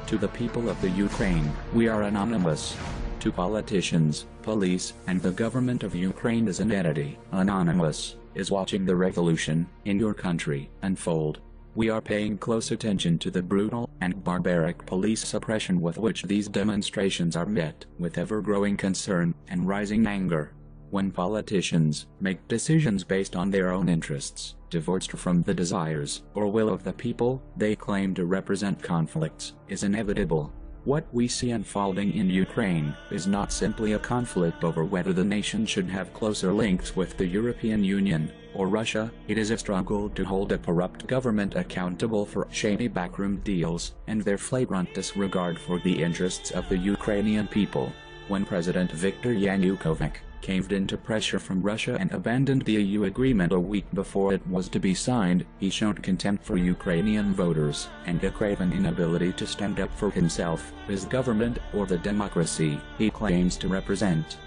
To the people of the Ukraine, we are anonymous. To politicians, police, and the government of Ukraine as an entity, Anonymous is watching the revolution in your country unfold. We are paying close attention to the brutal and barbaric police suppression with which these demonstrations are met with ever-growing concern and rising anger. When politicians make decisions based on their own interests, divorced from the desires or will of the people they claim to represent, conflicts is inevitable. What we see unfolding in Ukraine is not simply a conflict over whether the nation should have closer links with the European Union or Russia. It is a struggle to hold a corrupt government accountable for shady backroom deals and their flagrant disregard for the interests of the Ukrainian people. When President Viktor Yanukovych caved into pressure from Russia and abandoned the EU agreement a week before it was to be signed, he showed contempt for Ukrainian voters and a craven inability to stand up for himself, his government, or the democracy he claims to represent.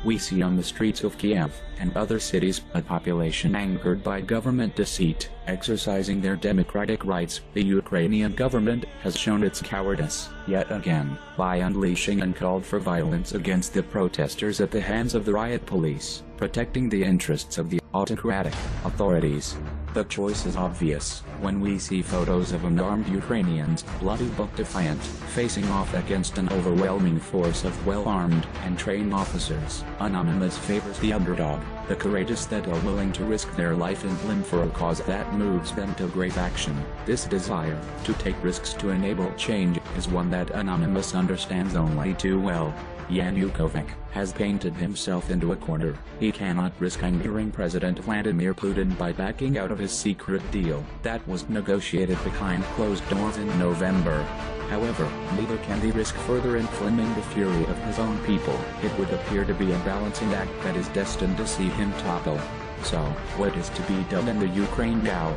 We see on the streets of Kiev and other cities a population angered by government deceit, exercising their democratic rights. The Ukrainian government has shown its cowardice, yet again, by unleashing uncalled for violence against the protesters at the hands of the riot police, protecting the interests of the autocratic authorities. The choice is obvious when we see photos of unarmed Ukrainians, bloody but defiant, facing off against an overwhelming force of well-armed and trained officers. Anonymous favors the underdog, the courageous that are willing to risk their life and limb for a cause that moves them to great action. This desire to take risks to enable change is one that Anonymous understands only too well. Yanukovych has painted himself into a corner. He cannot risk angering President Vladimir Putin by backing out of his secret deal that was negotiated behind closed doors in November. However, neither can he risk further inflaming the fury of his own people. It would appear to be a balancing act that is destined to see him topple. So, what is to be done in the Ukraine now?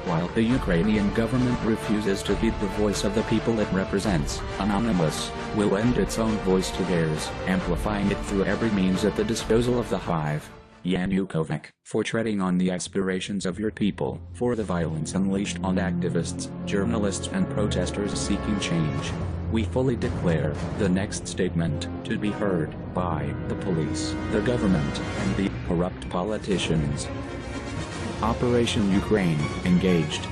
While the Ukrainian government refuses to heed the voice of the people it represents, Anonymous will lend its own voice to theirs, amplifying it through every means at the disposal of the hive. Yanukovych, for treading on the aspirations of your people, for the violence unleashed on activists, journalists and protesters seeking change. We fully declare the next statement to be heard by the police, the government, and the corrupt politicians. Operation Ukraine engaged.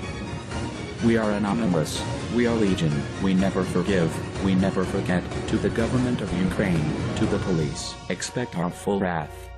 We are anonymous. We are legion. We never forgive. We never forget. To the government of Ukraine, to the police, expect our full wrath.